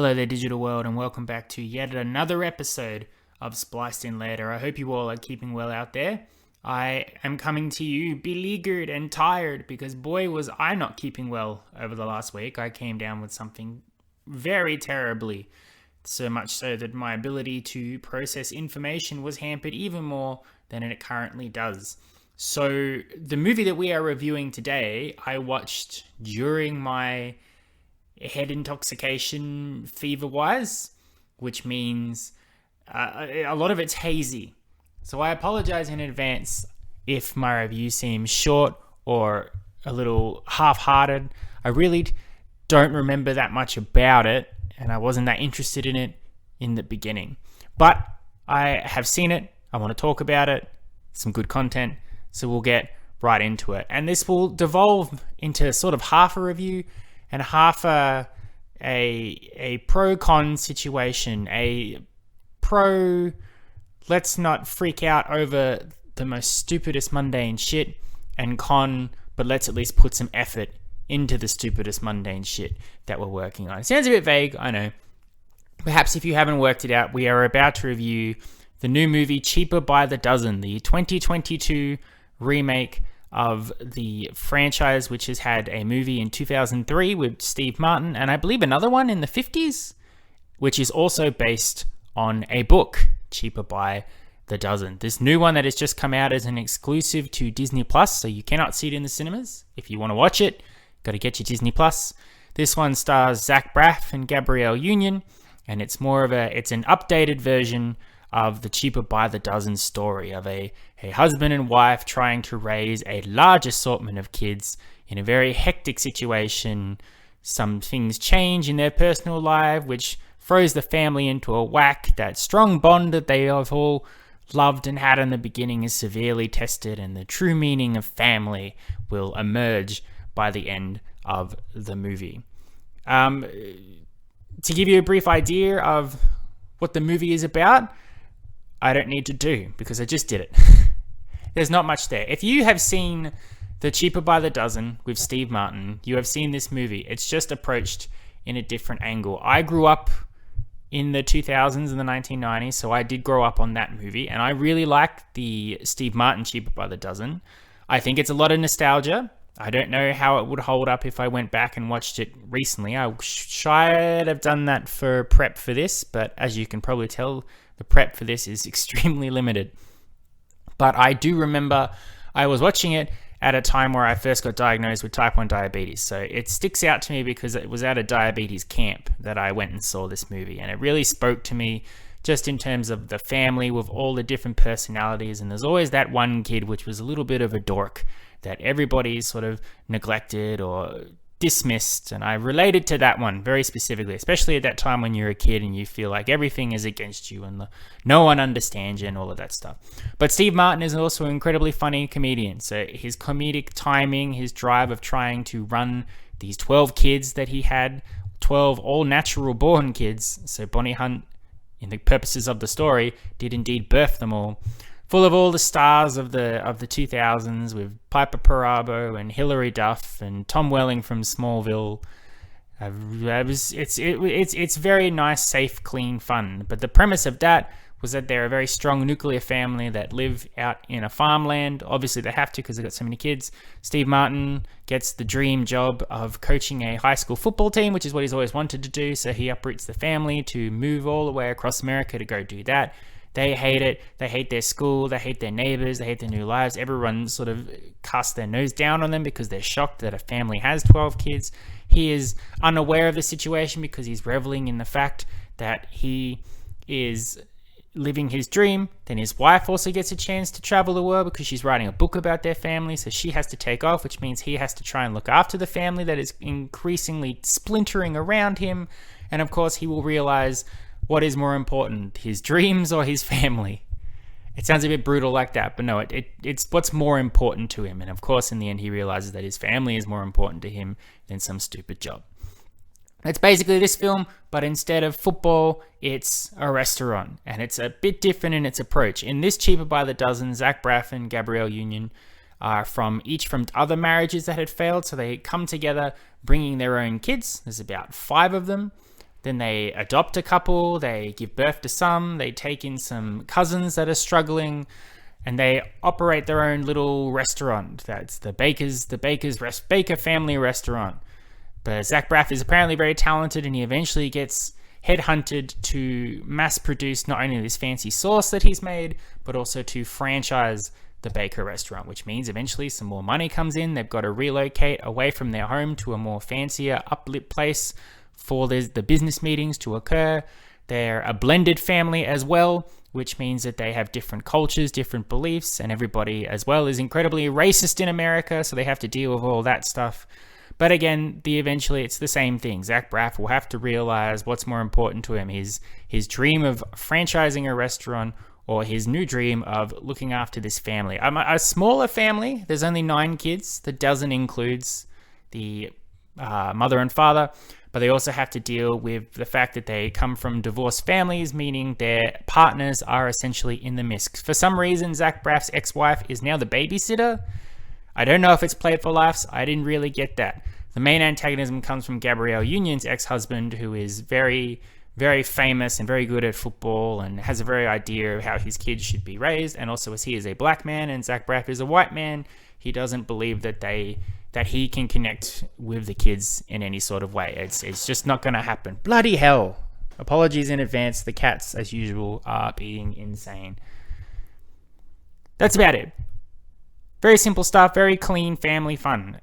Hello there, digital world, and welcome back to yet another episode of Spliced In Later. I hope you all are keeping well out there. I am coming to you beleaguered and tired because boy was I not keeping well over the last week. I came down with something very terribly, so much so that my ability to process information was hampered even more than it currently does. So the movie that we are reviewing today, I watched during my head intoxication fever-wise, which means a lot of it's hazy. So I apologize in advance if my review seems short or a little half-hearted. I really don't remember that much about it, and I wasn't that interested in it in the beginning. But I have seen it, I want to talk about it, some good content, so we'll get right into it. And this will devolve into sort of half a review and half a pro-con situation. A pro, let's not freak out over the most stupidest mundane shit, and con, but let's at least put some effort into the stupidest mundane shit that we're working on. It sounds a bit vague, I know. Perhaps if you haven't worked it out, we are about to review the new movie Cheaper by the Dozen, the 2022 remake of the franchise, which has had a movie in 2003 with Steve Martin, and I believe another one in the 50s, which is also based on a book, Cheaper by the Dozen. This new one that has just come out as an exclusive to Disney Plus, so you cannot see it in the cinemas. If you want to watch it, got to get your Disney Plus. This one stars Zach Braff and Gabrielle Union, and it's an updated version of the Cheaper by the Dozen story of a husband and wife trying to raise a large assortment of kids in a very hectic situation. Some things change in their personal life, which throws the family into a whack. That strong bond that they have all loved and had in the beginning is severely tested, and the true meaning of family will emerge by the end of the movie. To give you a brief idea of what the movie is about, I don't need to do, because I just did it. There's not much there. If you have seen the Cheaper by the Dozen with Steve Martin, you have seen this movie. It's just approached in a different angle. I grew up in the 2000s and the 1990s, so I did grow up on that movie, and I really like the Steve Martin Cheaper by the Dozen. I think it's a lot of nostalgia. I don't know how it would hold up if I went back and watched it recently. I should have done that for prep for this, but as you can probably tell, the prep for this is extremely limited. But I do remember I was watching it at a time where I first got diagnosed with type 1 diabetes. So it sticks out to me because it was at a diabetes camp that I went and saw this movie. And it really spoke to me just in terms of the family with all the different personalities. And there's always that one kid which was a little bit of a dork that everybody sort of neglected or dismissed, and I related to that one very specifically, especially at that time when you're a kid and you feel like everything is against you and no one understands you and all of that stuff. But Steve Martin is also an incredibly funny comedian, so his comedic timing, his drive of trying to run these 12 kids that he had, 12 all natural born kids, so Bonnie Hunt, in the purposes of the story, did indeed birth them all, full of all the stars of the 2000s with Piper Perabo and Hilary Duff and Tom Welling from Smallville. It's very nice, safe, clean fun. But the premise of that was that they're a very strong nuclear family that live out in a farmland. Obviously, they have to because they've got so many kids. Steve Martin gets the dream job of coaching a high school football team, which is what he's always wanted to do. So he uproots the family to move all the way across America to go do that. They hate it. They hate their school. They hate their neighbors. They hate their new lives. Everyone sort of casts their nose down on them because they're shocked that a family has 12 kids. He is unaware of the situation because he's reveling in the fact that he is living his dream. Then his wife also gets a chance to travel the world because she's writing a book about their family, so she has to take off, which means he has to try and look after the family that is increasingly splintering around him. And of course, he will realize what is more important, his dreams or his family? It sounds a bit brutal like that, but no, it's what's more important to him. And of course, in the end, he realizes that his family is more important to him than some stupid job. It's basically this film, but instead of football, it's a restaurant. And it's a bit different in its approach. In this Cheaper by the Dozen, Zach Braff and Gabrielle Union are from other marriages that had failed. So they come together bringing their own kids. There's about 5 of them. then they adopt a couple, they give birth to some, they take in some cousins that are struggling, and they operate their own little restaurant. That's the Baker family restaurant. But Zach Braff is apparently very talented, and he eventually gets headhunted to mass produce not only this fancy sauce that he's made, but also to franchise the Baker restaurant, which means eventually some more money comes in. They've got to relocate away from their home to a more fancier, uplit place for the business meetings to occur. They're a blended family as well, which means that they have different cultures, different beliefs, and everybody as well is incredibly racist in America, so they have to deal with all that stuff. But again, eventually it's the same thing. Zach Braff will have to realize what's more important to him, his dream of franchising a restaurant or his new dream of looking after this family. A smaller family, there's only 9 kids. The dozen includes the mother and father, but they also have to deal with the fact that they come from divorced families, meaning their partners are essentially in the mix. For some reason, Zach Braff's ex-wife is now the babysitter. I don't know if it's played for laughs. I didn't really get that. The main antagonism comes from Gabrielle Union's ex-husband, who is very, very famous and very good at football and has a very idea of how his kids should be raised. And also, as he is a black man and Zach Braff is a white man, he doesn't believe that he can connect with the kids in any sort of way. It's just not going to happen. Bloody hell. Apologies in advance. The cats, as usual, are being insane. That's about it. Very simple stuff, very clean family fun.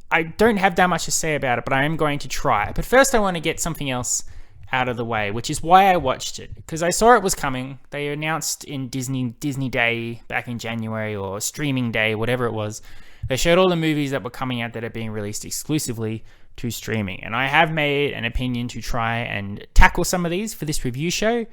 I don't have that much to say about it, but I am going to try. But first I want to get something else out of the way, which is why I watched it. Because I saw it was coming. They announced in Disney Day back in January, or Streaming Day, whatever it was. They showed all the movies that were coming out that are being released exclusively to streaming. And I have made an opinion to try and tackle some of these for this review show,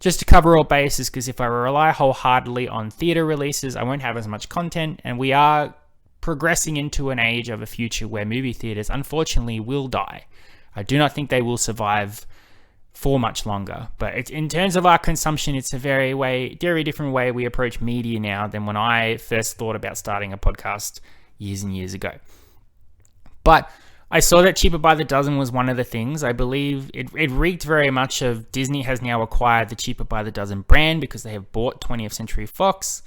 just to cover all bases, because if I rely wholeheartedly on theater releases, I won't have as much content, and we are progressing into an age of a future where movie theaters, unfortunately, will die. I do not think they will survive for much longer, but in terms of our consumption, it's a very different way we approach media now than when I first thought about starting a podcast years and years ago. But I saw that Cheaper by the Dozen was one of the things. I believe it reeked very much of Disney has now acquired the Cheaper by the Dozen brand because they have bought 20th Century Fox.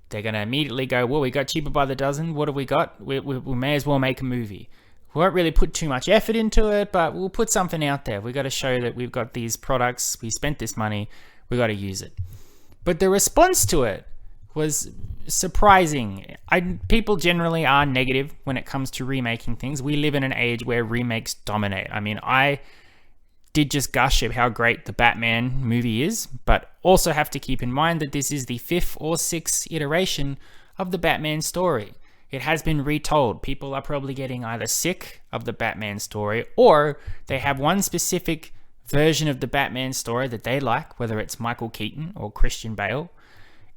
They're going to immediately go, well, we got Cheaper by the Dozen. What have we got? We may as well make a movie. We won't really put too much effort into it, but we'll put something out there. We've got to show that we've got these products. We spent this money. We've got to use it. But the response to it was surprising. People generally are negative when it comes to remaking things. We live in an age where remakes dominate. I mean, I did just gush at how great the Batman movie is, but also have to keep in mind that this is the 5th or 6th iteration of the Batman story. It has been retold. People are probably getting either sick of the Batman story, or they have one specific version of the Batman story that they like, whether it's Michael Keaton or Christian Bale,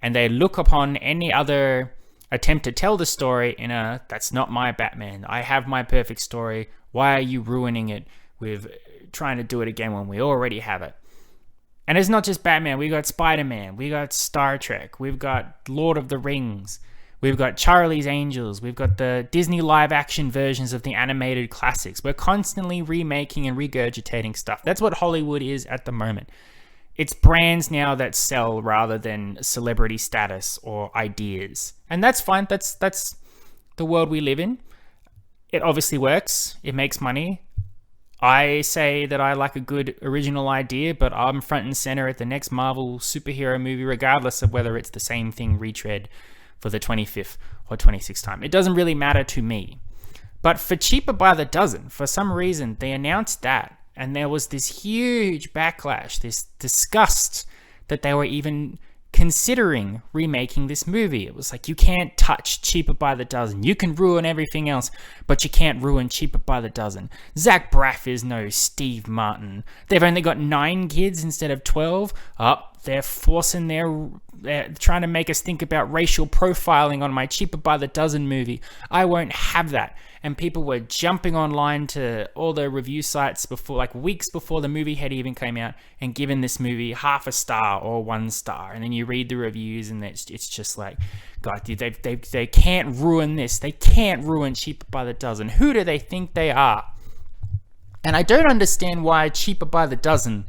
and they look upon any other attempt to tell the story in a, that's not my Batman. I have my perfect story. Why are you ruining it with trying to do it again when we already have it? And it's not just Batman. We got Spider-Man. We got Star Trek. We've got Lord of the Rings. We've got Charlie's Angels. We've got the Disney live-action versions of the animated classics. We're constantly remaking and regurgitating stuff. That's what Hollywood is at the moment. It's brands now that sell rather than celebrity status or ideas. And that's fine. That's the world we live in. It obviously works. It makes money. I say that I like a good original idea, but I'm front and center at the next Marvel superhero movie, regardless of whether it's the same thing retread for the 25th or 26th time. It doesn't really matter to me. But for Cheaper by the Dozen, for some reason, they announced that, and there was this huge backlash, this disgust that they were even considering remaking this movie. It was like, you can't touch Cheaper by the Dozen. You can ruin everything else, but you can't ruin Cheaper by the Dozen. Zach Braff is no Steve Martin. They've only got 9 kids instead of 12. They're trying to make us think about racial profiling on my Cheaper by the Dozen movie. I won't have that. And people were jumping online to all the review sites before, like weeks before the movie had even came out, and given this movie half a star or 1 star. And then you read the reviews, and it's just like, God, they can't ruin this. They can't ruin Cheaper by the Dozen. Who do they think they are? And I don't understand why Cheaper by the Dozen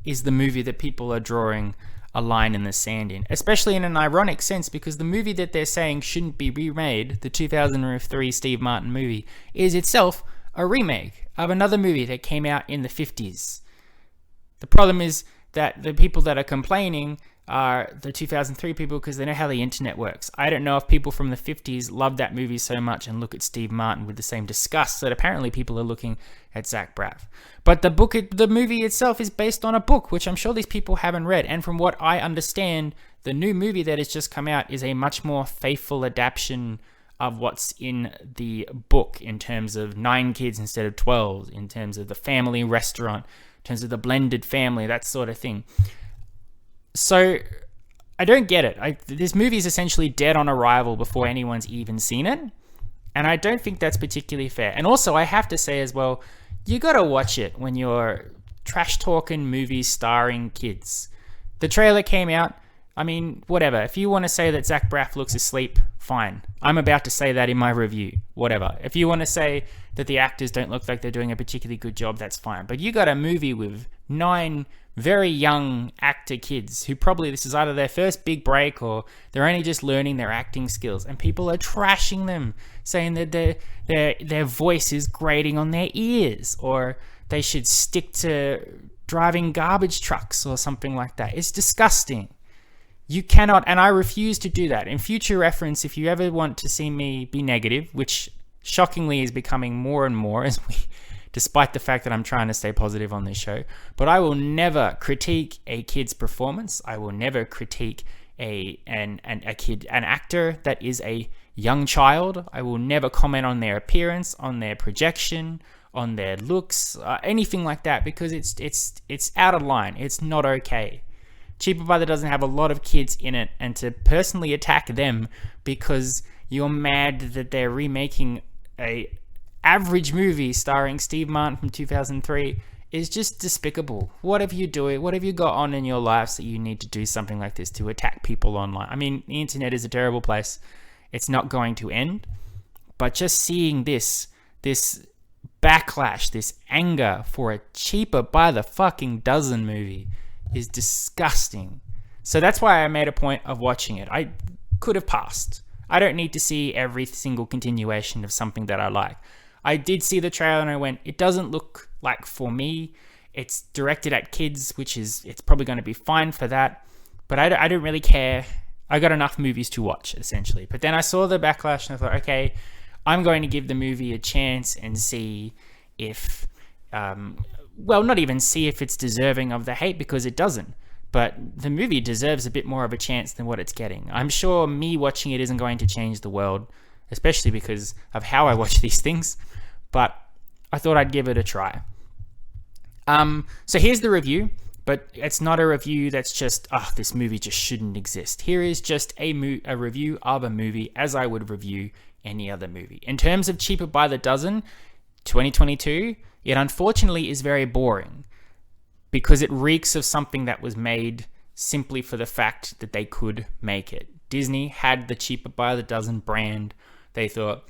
is the movie that people are drawing a line in the sand in, especially in an ironic sense, because the movie that they're saying shouldn't be remade, the 2003 Steve Martin movie, is itself a remake of another movie that came out in the 50s. The problem is that the people that are complaining are the 2003 people because they know how the internet works. I don't know if people from the 50s love that movie so much and look at Steve Martin with the same disgust that apparently people are looking at Zach Braff. But the movie itself is based on a book, which I'm sure these people haven't read. And from what I understand, the new movie that has just come out is a much more faithful adaptation of what's in the book in terms of 9 kids instead of 12, in terms of the family restaurant, in terms of the blended family, that sort of thing. So I don't get it. This movie is essentially dead on arrival before anyone's even seen it. And I don't think that's particularly fair. And also, I have to say as well, you got to watch it when you're trash talking movies starring kids. The trailer came out. I mean, whatever. If you want to say that Zach Braff looks asleep, fine. I'm about to say that in my review. Whatever. If you want to say that the actors don't look like they're doing a particularly good job, that's fine. But you got a movie with 9 very young actor kids who probably this is either their first big break or they're only just learning their acting skills, and people are trashing them, saying that their voice is grating on their ears, or they should stick to driving garbage trucks or something like that. It's disgusting. You cannot, and I refuse to do that. In future reference, if you ever want to see me be negative, which shockingly is becoming more and more despite the fact that I'm trying to stay positive on this show, but I will never critique a kid's performance. I will never critique an actor that is a young child. I will never comment on their appearance, on their projection, on their looks, anything like that, because it's out of line. It's not okay. Cheaper by the Dozen have a lot of kids in it, and to personally attack them because you're mad that they're remaking a average movie starring Steve Martin from 2003 is just despicable. What have you doing? What have you got on in your lives that you need to do something like this to attack people online? I mean, the internet is a terrible place. It's not going to end. But just seeing this backlash, this anger for a Cheaper by the fucking Dozen movie is disgusting. So that's why I made a point of watching it. I could have passed. I don't need to see every single continuation of something that I like. I did see the trailer and I went, it doesn't look like for me. It's directed at kids, it's probably going to be fine for that. But I don't really care. I got enough movies to watch, essentially. But then I saw the backlash and I thought, okay, I'm going to give the movie a chance and see if, not even see if it's deserving of the hate, because it doesn't. But the movie deserves a bit more of a chance than what it's getting. I'm sure me watching it isn't going to change the world, especially because of how I watch these things. But I thought I'd give it a try. So here's the review, but it's not a review that's just, this movie just shouldn't exist. Here is just a review of a movie as I would review any other movie. In terms of Cheaper by the Dozen, 2022, it unfortunately is very boring because it reeks of something that was made simply for the fact that they could make it. Disney had the Cheaper by the Dozen brand. They thought,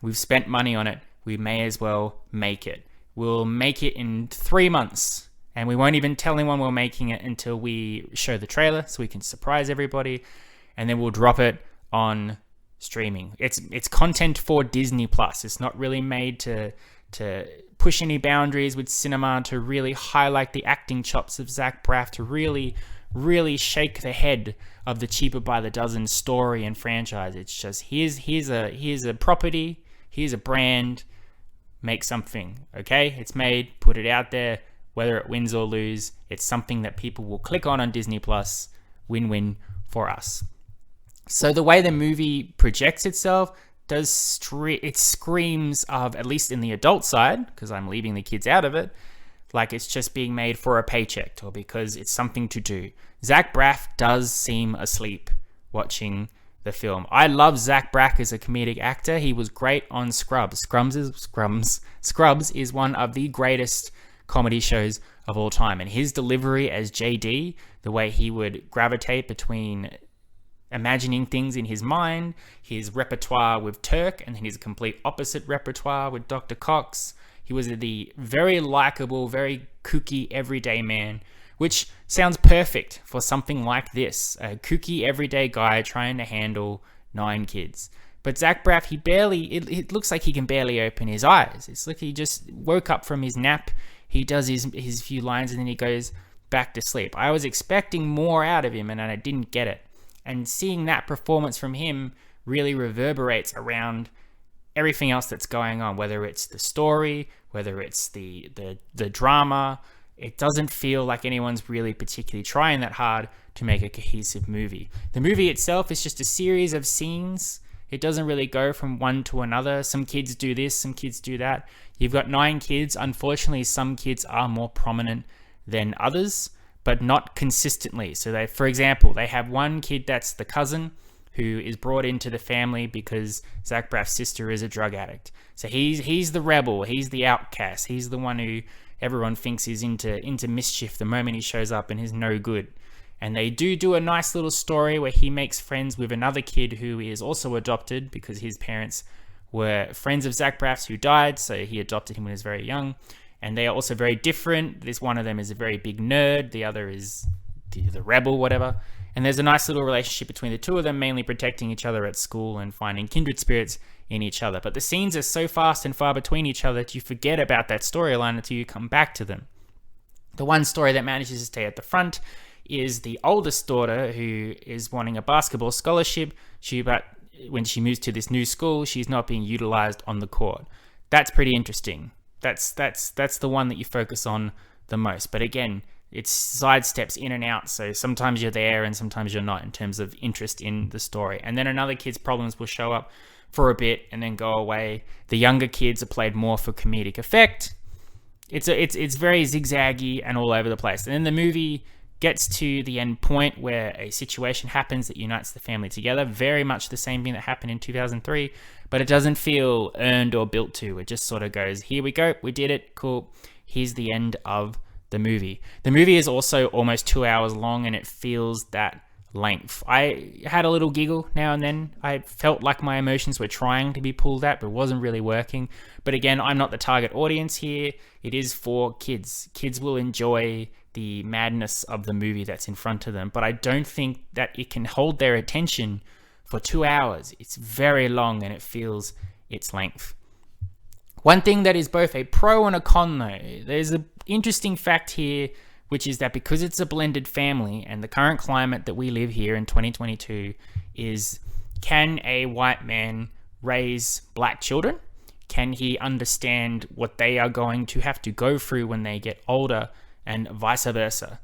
we've spent money on it, we may as well make it. We'll make it in 3 months, and we won't even tell anyone we're making it until we show the trailer so we can surprise everybody, and then we'll drop it on streaming. It's content for Disney Plus. It's not really made to push any boundaries with cinema, to really highlight the acting chops of Zach Braff, to really shake the head of the Cheaper by the Dozen story and franchise. It's just here's a property, here's a brand, make something, okay? It's made, put it out there, whether it wins or lose, it's something that people will click on Disney Plus. Win-win for us. So the way the movie projects itself it screams of, at least in the adult side, because I'm leaving the kids out of it, like it's just being made for a paycheck or because it's something to do. Zach Braff does seem asleep watching the film. I love Zach Braff as a comedic actor. He was great on Scrubs. Scrubs is one of the greatest comedy shows of all time. And his delivery as JD, the way he would gravitate between imagining things in his mind, his repertoire with Turk, and then his complete opposite repertoire with Dr. Cox, He was the very likable, very kooky, everyday man, which sounds perfect for something like this. A kooky, everyday guy trying to handle 9 kids. But Zach Braff, it looks like he can barely open his eyes. It's like he just woke up from his nap, he does his few lines, and then he goes back to sleep. I was expecting more out of him, and I didn't get it. And seeing that performance from him really reverberates around everything else that's going on, whether it's the story, whether it's the drama. It doesn't feel like anyone's really particularly trying that hard to make a cohesive movie. The movie itself is just a series of scenes. It doesn't really go from one to another. Some kids do this, some kids do that. You've got 9 kids. Unfortunately, some kids are more prominent than others, but not consistently. So for example, they have one kid that's the cousin who is brought into the family because Zach Braff's sister is a drug addict. So he's the rebel, he's the outcast, he's the one who everyone thinks is into mischief the moment he shows up and is no good. And they do a nice little story where he makes friends with another kid who is also adopted because his parents were friends of Zach Braff's who died, so he adopted him when he was very young. And they are also very different. This one of them is a very big nerd, the other is the rebel, whatever. And there's a nice little relationship between the two of them, mainly protecting each other at school and finding kindred spirits in each other. But the scenes are so fast and far between each other that you forget about that storyline until you come back to them. The one story that manages to stay at the front is the oldest daughter who is wanting a basketball scholarship. When she moves to this new school, she's not being utilized on the court. That's pretty interesting. That's the one that you focus on the most. But again, it sidesteps in and out, so sometimes you're there and sometimes you're not in terms of interest in the story. And then another kid's problems will show up for a bit and then go away. The younger kids are played more for comedic effect. It's very zigzaggy and all over the place. And then the movie gets to the end point where a situation happens that unites the family together. Very much the same thing that happened in 2003, but it doesn't feel earned or built to. It just sort of goes, here we go, we did it, cool. Here's the end of the movie. The movie is also almost 2 hours long and it feels that length. I had a little giggle now and then. I felt like my emotions were trying to be pulled at, but wasn't really working. But again, I'm not the target audience here. It is for kids. Kids will enjoy the madness of the movie that's in front of them, but I don't think that it can hold their attention for 2 hours. It's very long and it feels its length. One thing that is both a pro and a con though, there's an interesting fact here, which is that because it's a blended family and the current climate that we live here in 2022 is, can a white man raise black children? Can he understand what they are going to have to go through when they get older, and vice versa?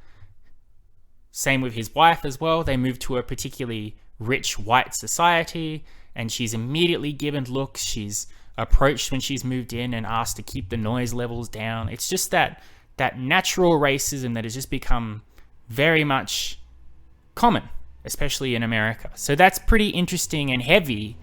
Same with his wife as well. They move to a particularly rich white society and she's immediately given looks. She's approached when she's moved in and asked to keep the noise levels down. It's just that natural racism that has just become very much common, especially in America. So that's pretty interesting and heavy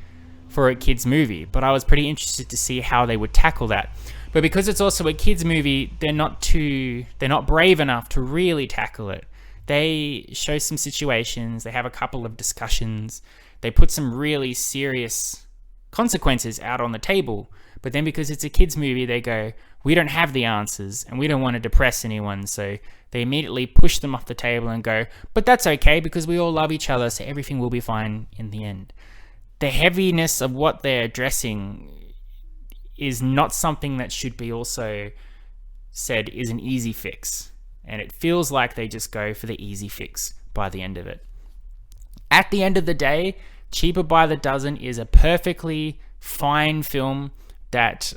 for a kid's movie, but I was pretty interested to see how they would tackle that. But because it's also a kid's movie, they're not brave enough to really tackle it. They show some situations, they have a couple of discussions, they put some really serious consequences out on the table, but then because it's a kid's movie, they go, we don't have the answers and we don't want to depress anyone, so they immediately push them off the table and go, but that's okay because we all love each other, so everything will be fine in the end. The heaviness of what they're addressing is not something that should be also said is an easy fix. And it feels like they just go for the easy fix by the end of it. At the end of the day, Cheaper by the Dozen is a perfectly fine film that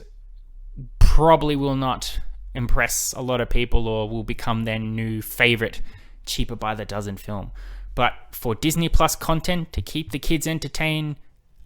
probably will not impress a lot of people or will become their new favorite Cheaper by the Dozen film. But for Disney Plus content to keep the kids entertained,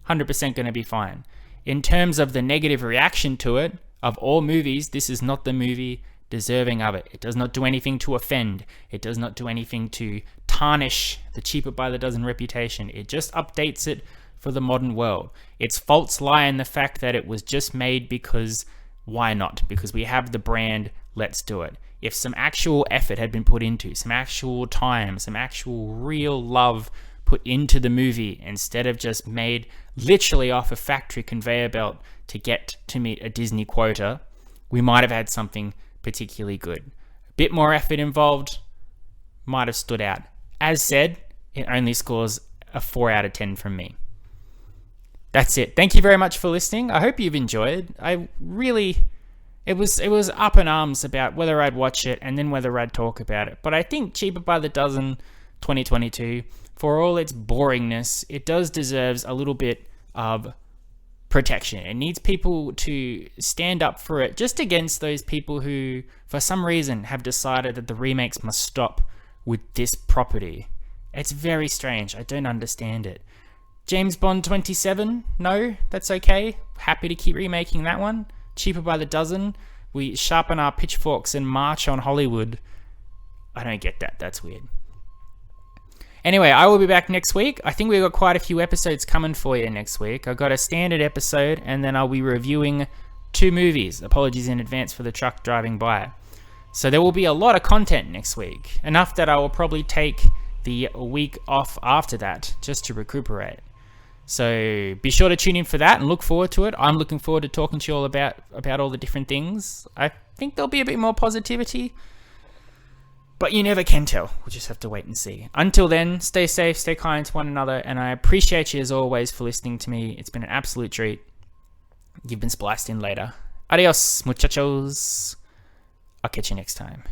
100% going to be fine. In terms of the negative reaction to it, of all movies, this is not the movie deserving of it. It does not do anything to offend. It does not do anything to tarnish the Cheaper by the Dozen reputation. It just updates it for the modern world. Its faults lie in the fact that it was just made because why not? Because we have the brand, let's do it. If some actual effort had been put into, some actual time, some actual real love put into the movie instead of just made literally off a factory conveyor belt to get to meet a Disney quota, we might have had something particularly good. A bit more effort involved, might have stood out. As said, it only scores a 4 out of 10 from me. That's it. Thank you very much for listening. I hope you've enjoyed. It was up in arms about whether I'd watch it and then whether I'd talk about it. But I think Cheaper by the Dozen 2022, for all its boringness, it does deserves a little bit of protection. It needs people to stand up for it, just against those people who, for some reason, have decided that the remakes must stop with this property. It's very strange. I don't understand it. James Bond 27? No, that's okay. Happy to keep remaking that one. Cheaper by the Dozen. We sharpen our pitchforks and march on Hollywood. I don't get that. That's weird. Anyway, I will be back next week. I think we've got quite a few episodes coming for you next week. I've got a standard episode, and then I'll be reviewing 2 movies. Apologies in advance for the truck driving by. So there will be a lot of content next week. Enough that I will probably take the week off after that, just to recuperate. So be sure to tune in for that and look forward to it. I'm looking forward to talking to you all about all the different things. I think there'll be a bit more positivity, but you never can tell. We'll just have to wait and see. Until then, stay safe, stay kind to one another, and I appreciate you as always for listening to me. It's been an absolute treat. You've been spliced in later. Adios, muchachos. I'll catch you next time.